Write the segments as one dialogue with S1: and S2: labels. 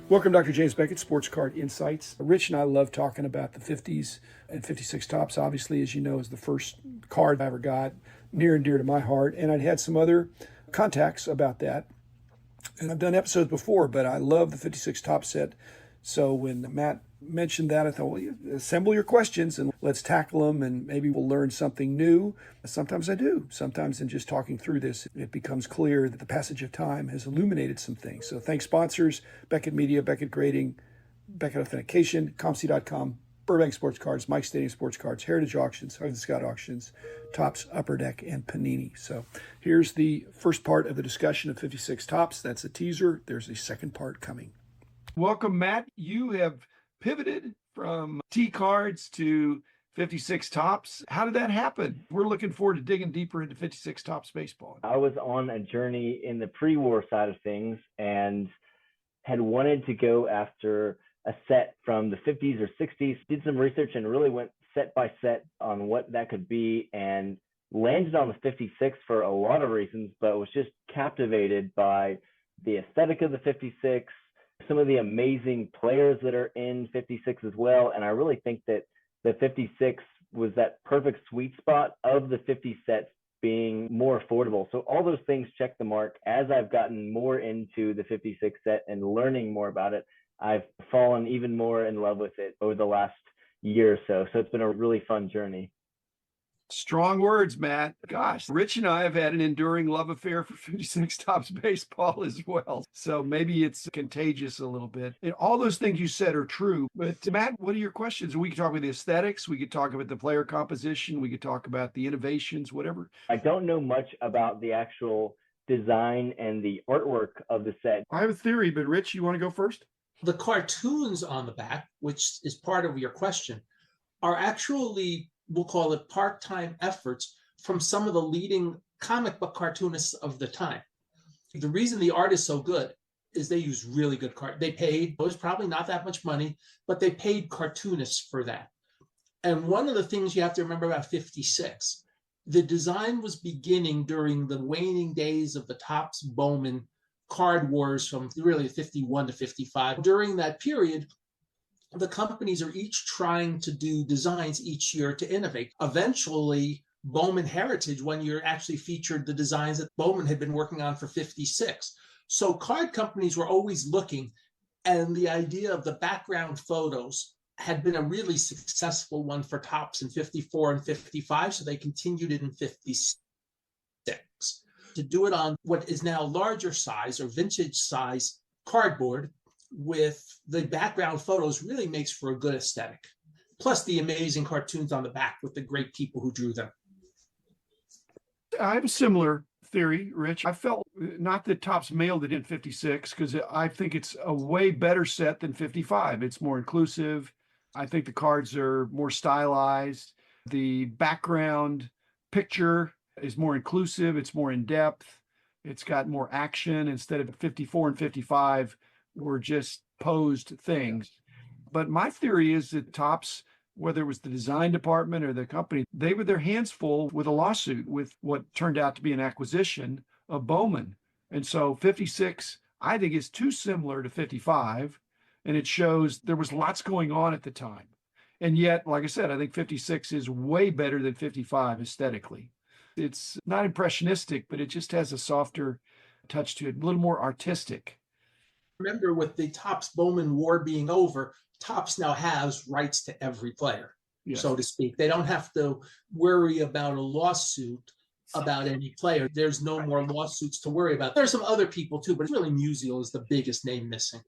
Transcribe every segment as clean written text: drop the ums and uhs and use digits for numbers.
S1: Welcome, Dr. James Beckett, Sports Card Insights. Rich and I love talking about the 50s and 56 Topps. Obviously, as you know, is the first card I ever got, near and dear to my heart. And I'd had some other contacts about that. And I've done episodes before, but I love the 56 Topps set. So when Matt mentioned that, I thought, well, assemble your questions and let's tackle them, and maybe we'll learn something new. Sometimes I do. Sometimes in just talking through this, it becomes clear that the passage of time has illuminated some things. So thanks sponsors, Beckett Media, Beckett Grading, Beckett Authentication, ComC.com, Burbank Sports Cards, Mike Stadium Sports Cards, Heritage Auctions, Hard Scott Auctions, Topps, Upper Deck, and Panini. So here's the first part of the discussion of 56 Topps. That's a teaser. There's a second part coming. Welcome, Matt. You have pivoted from T cards to 56 Topps. How did that happen? We're looking forward to digging deeper into 56 Topps baseball.
S2: I was on a journey in the pre-war side of things and had wanted to go after a set from the 50s or 60s, did some research and really went set by set on what that could be, and landed on the 56 for a lot of reasons, but was just captivated by the aesthetic of the 56, some of the amazing players that are in 56 as well. And I really think that the 56 was that perfect sweet spot of the 50 sets being more affordable. So all those things check the mark. As I've gotten more into the 56 set and learning more about it, I've fallen even more in love with it over the last year or so. So it's been a really fun journey.
S1: Strong words, Matt. Gosh, Rich and I have had an enduring love affair for 56 Topps baseball as well. So maybe it's contagious a little bit. And all those things you said are true. But Matt, what are your questions? We could talk about the aesthetics. We could talk about the player composition. We could talk about the innovations, whatever.
S2: I don't know much about the actual design and the artwork of the set.
S1: I have a theory, but Rich, you want to go first?
S3: The cartoons on the back, which is part of your question, are actually, we'll call it part-time efforts from some of the leading comic book cartoonists of the time. The reason the art is so good is they use really good cards. They paid, it was probably not that much money, but they paid cartoonists for that. And one of the things you have to remember about 56, the design was beginning during the waning days of the Topps Bowman card wars from really 51 to 55. During that period, the companies are each trying to do designs each year to innovate. Eventually, Bowman Heritage one year actually featured the designs that Bowman had been working on for 56. So card companies were always looking, and the idea of the background photos had been a really successful one for Topps in 54 and 55, so they continued it in 56. To do it on what is now larger size or vintage size cardboard with the background photos really makes for a good aesthetic. Plus the amazing cartoons on the back with the great people who drew them.
S1: I have a similar theory, Rich. I felt not that Topps mailed it in 56, because I think it's a way better set than 55. It's more inclusive. I think the cards are more stylized. The background picture is more inclusive. It's more in depth. It's got more action instead of 54 and 55 were just posed things. But my theory is that Topps, whether it was the design department or the company, they were their hands full with a lawsuit with what turned out to be an acquisition of Bowman. And so 56, I think, is too similar to 55. And it shows there was lots going on at the time. And yet, like I said, I think 56 is way better than 55 aesthetically. It's not impressionistic, but it just has a softer touch to it, a little more artistic.
S3: Remember, with the Topps Bowman war being over, Topps now has rights to every player, yes, so to speak. They don't have to worry about a lawsuit about any player. There's no more lawsuits to worry about. There's some other people too, but really Musial is the biggest name missing.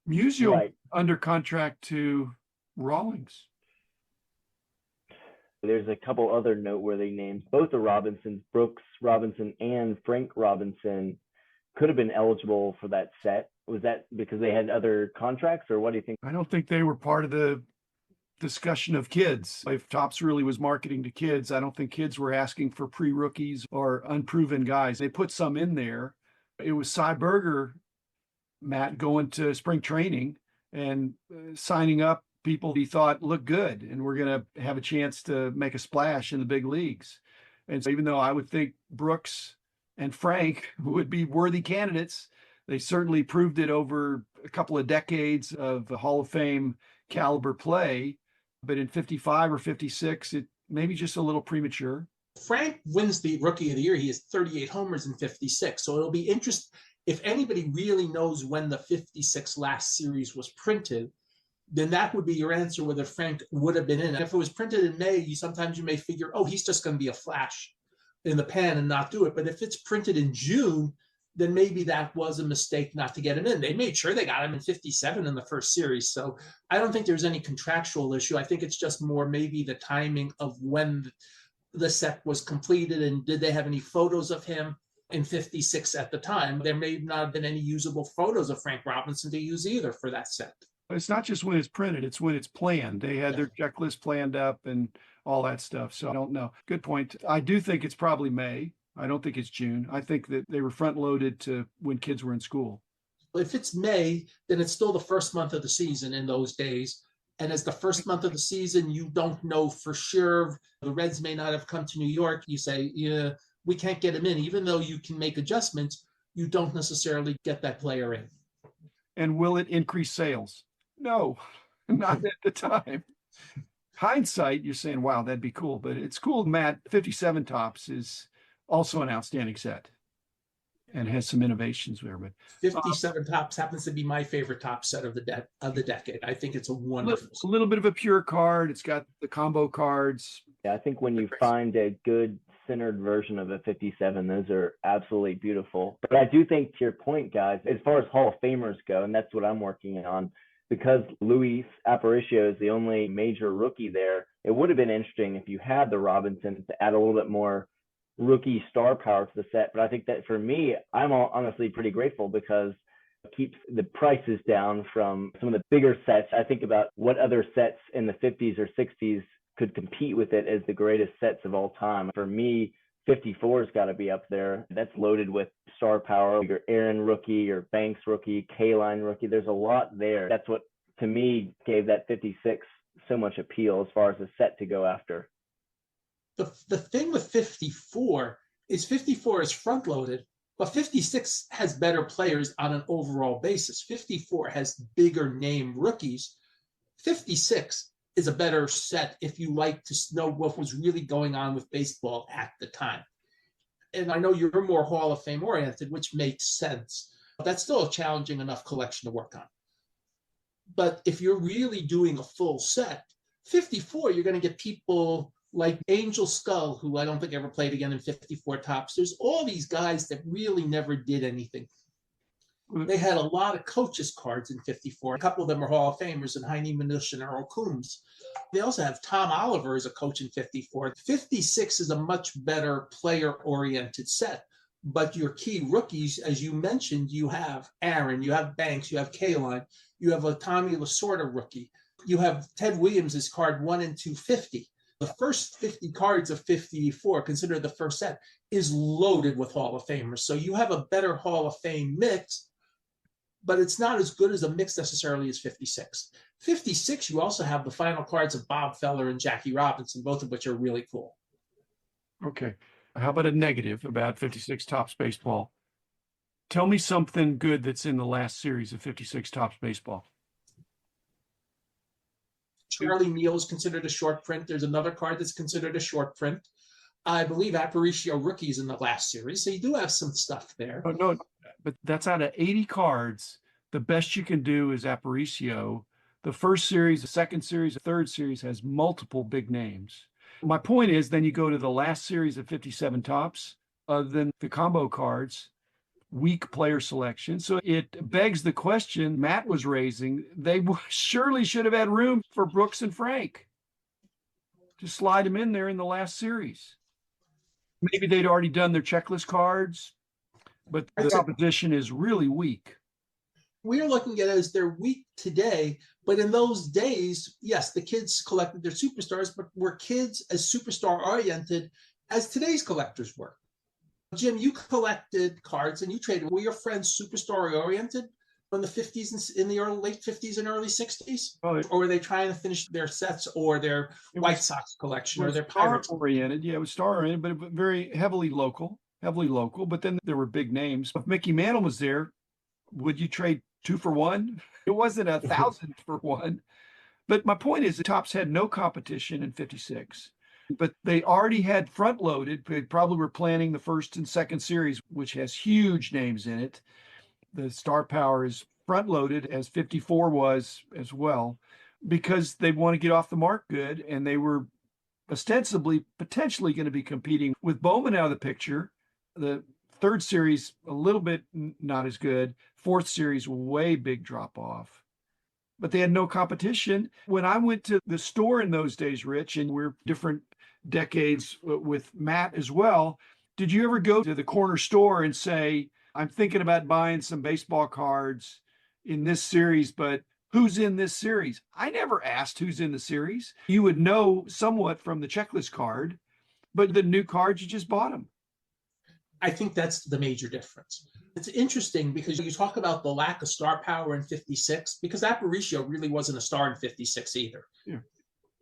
S1: Musial right. Under contract to Rawlings.
S2: There's a couple other noteworthy names. Both the Robinsons, Brooks Robinson and Frank Robinson, could have been eligible for that set. Was that because they had other contracts, or what do you think?
S1: I don't think they were part of the discussion of kids. If Topps really was marketing to kids, I don't think kids were asking for pre-rookies or unproven guys. They put some in there. It was Cy Berger, Matt, going to spring training and signing up people he thought looked good and we're going to have a chance to make a splash in the big leagues. And so even though I would think Brooks and Frank would be worthy candidates, they certainly proved it over a couple of decades of Hall of Fame caliber play, but in 55 or 56, it maybe just a little premature.
S3: Frank wins the Rookie of the Year. He has 38 homers in 56. So it'll be interesting if anybody really knows when the 56 last series was printed, then that would be your answer whether Frank would have been in. If it was printed in May, sometimes you may figure, oh, he's just going to be a flash in the pan and not do it. But if it's printed in June, then maybe that was a mistake not to get him in. They made sure they got him in 57 in the first series. So I don't think there's any contractual issue. I think it's just more maybe the timing of when the set was completed and did they have any photos of him in 56 at the time. There may not have been any usable photos of Frank Robinson to use either for that set.
S1: It's not just when it's printed, it's when it's planned. They had their checklist planned up and all that stuff. So I don't know. Good point. I do think it's probably May. I don't think it's June. I think that they were front loaded to when kids were in school.
S3: If it's May, then it's still the first month of the season in those days. And as the first month of the season, you don't know for sure. The Reds may not have come to New York. You say, yeah, we can't get him in. Even though you can make adjustments, you don't necessarily get that player in.
S1: And will it increase sales? No, not at the time. Hindsight, you're saying, wow, that'd be cool. But it's cool, Matt. 57 Topps is also an outstanding set and has some innovations there. But
S3: 57 Topps happens to be my favorite top set of the decade. I think it's a wonderful.
S1: A little bit of a pure card. It's got the combo cards.
S2: Yeah, I think when you find a good centered version of a 57, those are absolutely beautiful. But I do think, to your point, guys, as far as Hall of Famers go, and that's what I'm working on, because Luis Aparicio is the only major rookie there, it would have been interesting if you had the Robinson to add a little bit more rookie star power to the set. But I think that for me, I'm honestly pretty grateful because it keeps the prices down from some of the bigger sets. I think about what other sets in the 50s or 60s could compete with it as the greatest sets of all time. For me, 54's got to be up there. That's loaded with star power. Your Aaron rookie, your Banks rookie, K-Line rookie. There's a lot there. That's what, to me, gave that 56 so much appeal as far as a set to go after.
S3: The thing with 54 is front loaded, but 56 has better players on an overall basis. 54 has bigger name rookies. 56 is a better set if you like to know what was really going on with baseball at the time. And I know you're more Hall of Fame oriented, which makes sense. That's still a challenging enough collection to work on. But if you're really doing a full set, 54, you're going to get people like Angel Skull, who I don't think ever played again in 54 Topps. There's all these guys that really never did anything. They had a lot of coaches cards in 54. A couple of them are Hall of Famers, and Heine Minush and Earl Coombs. They also have Tom Oliver as a coach in 54. 56 is a much better player-oriented set. But your key rookies, as you mentioned, you have Aaron, you have Banks, you have K-Line, you have a Tommy Lasorda rookie. You have Ted Williams' card 1 and 250. The first 50 cards of 54, consider the first set, is loaded with Hall of Famers. So you have a better Hall of Fame mix, but it's not as good as a mix necessarily as 56. 56, you also have the final cards of Bob Feller and Jackie Robinson, both of which are really cool.
S1: Okay. How about a negative about 56 Topps baseball? Tell me something good that's in the last series of 56 Topps baseball.
S3: Charlie Neal is considered a short print. There's another card that's considered a short print. I believe Aparicio rookies in the last series. So you do have some stuff there.
S1: Oh, no, but that's out of 80 cards. The best you can do is Aparicio. The first series, the second series, the third series has multiple big names. My point is, then you go to the last series of 57 Topps, then the combo cards, weak player selection. So it begs the question Matt was raising. They surely should have had room for Brooks and Frank to slide them in there in the last series. Maybe they'd already done their checklist cards, but the composition is really weak.
S3: We're looking at it as they're weak today, but in those days, yes, the kids collected their superstars, but were kids as superstar oriented as today's collectors were. Jim, you collected cards and you traded. Were your friends superstar oriented in the 50s and in the late 50s and early 60s?
S1: Oh,
S3: or were they trying to finish their sets or their White Sox collection or their
S1: star
S3: Pirates?
S1: Oriented. Yeah, it was star oriented, but very heavily local. But then there were big names. If Mickey Mantle was there, would you trade 2 for 1. It wasn't 1,000 for 1. But my point is, the Topps had no competition in 56, but they already had front loaded. They probably were planning the first and second series, which has huge names in it. The star power is front loaded, as 54 was as well, because they want to get off the mark good. And they were ostensibly potentially going to be competing with Bowman out of the picture. The third series, a little bit not as good. Fourth series, way big drop off. But they had no competition. When I went to the store in those days, Rich, and we're different decades with Matt as well, did you ever go to the corner store and say, I'm thinking about buying some baseball cards in this series, but who's in this series? I never asked who's in the series. You would know somewhat from the checklist card, but the new cards, you just bought them.
S3: I think that's the major difference. It's interesting because you talk about the lack of star power in 56, because Aparicio really wasn't a star in 56 either.
S1: Yeah.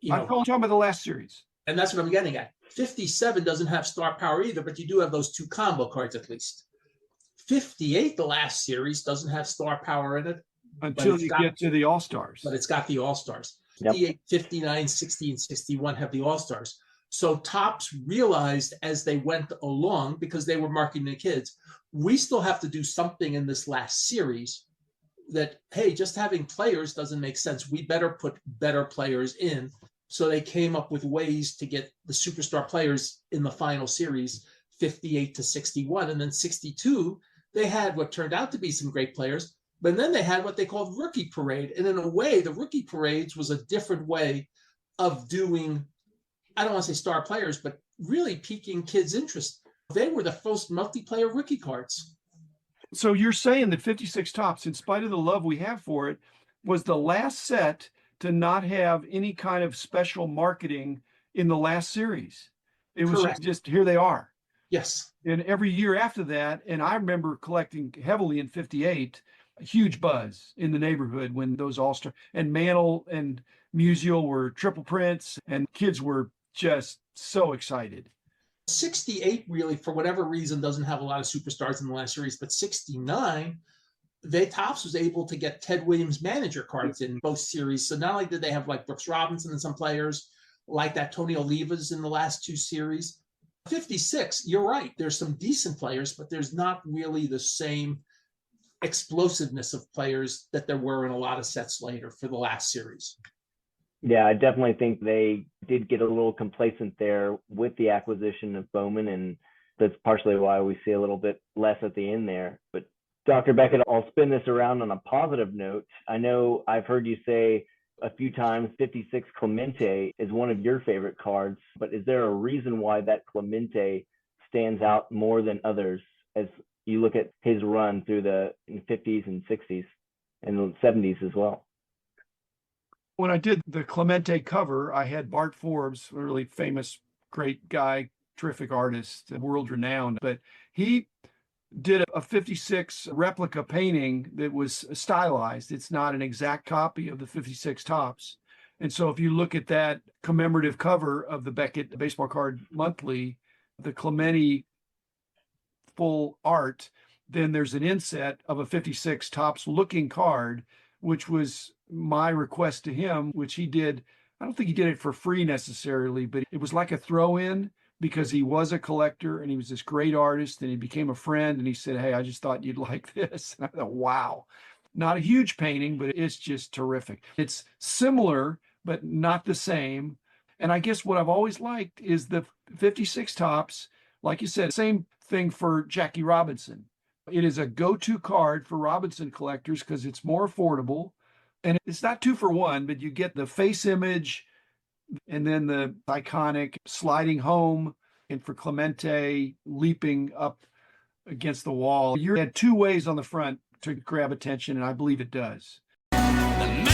S3: You know,
S1: I'm talking about the last series.
S3: and that's what I'm getting at. 57 doesn't have star power either, but you do have those 2 combo cards at least. 58, the last series, doesn't have star power in it.
S1: Until you get to the All-Stars.
S3: But it's got the All-Stars.
S2: Yep.
S3: 58, 59, 60, and 61 have the All-Stars. So Topps realized as they went along, because they were marketing the kids, we still have to do something in this last series that, hey, just having players doesn't make sense. We better put better players in. So they came up with ways to get the superstar players in the final series, 58 to 61. And then 62, they had what turned out to be some great players. But then they had what they called Rookie Parade. And in a way, the Rookie Parades was a different way of doing, I don't want to say star players, but really piquing kids' interest. They were the first multiplayer rookie cards.
S1: So you're saying that 56 Topps, in spite of the love we have for it, was the last set to not have any kind of special marketing in the last series. It was
S3: Correct.
S1: just here they are.
S3: Yes.
S1: And every year after that, and I remember collecting heavily in 58, a huge buzz in the neighborhood when those All-Star and Mantle and Musial were triple prints, and kids were just so excited.
S3: 68 really, for whatever reason, doesn't have a lot of superstars in the last series, but 69, Topps was able to get Ted Williams manager cards in both series. So not only did they have like Brooks Robinson and some players like that Tony Olivas in the last 2 series. 56, you're right. There's some decent players, but there's not really the same explosiveness of players that there were in a lot of sets later for the last series.
S2: Yeah, I definitely think they did get a little complacent there with the acquisition of Bowman, and that's partially why we see a little bit less at the end there. But Dr. Beckett, I'll spin this around on a positive note. I know I've heard you say a few times 56 Clemente is one of your favorite cards, but is there a reason why that Clemente stands out more than others as you look at his run through the 50s and 60s and the 70s as well?
S1: When I did the Clemente cover, I had Bart Forbes, a really famous, great guy, terrific artist, world renowned, but he did a 56 replica painting that was stylized. It's not an exact copy of the 56 Topps. And so if you look at that commemorative cover of the Beckett Baseball Card Monthly, the Clemente full art, then there's an inset of a 56 Topps looking card, which was my request to him, which he did. I don't think he did it for free necessarily, but it was like a throw in because he was a collector and he was this great artist and he became a friend. And he said, hey, I just thought you'd like this. And I thought, wow, not a huge painting, but it's just terrific. It's similar, but not the same. And I guess what I've always liked is the 56 Topps, like you said, same thing for Jackie Robinson. It is a go-to card for Robinson collectors because it's more affordable. And it's not 2 for 1, but you get the face image and then the iconic sliding home. And for Clemente, leaping up against the wall. You had 2 ways on the front to grab attention, and I believe it does.
S4: The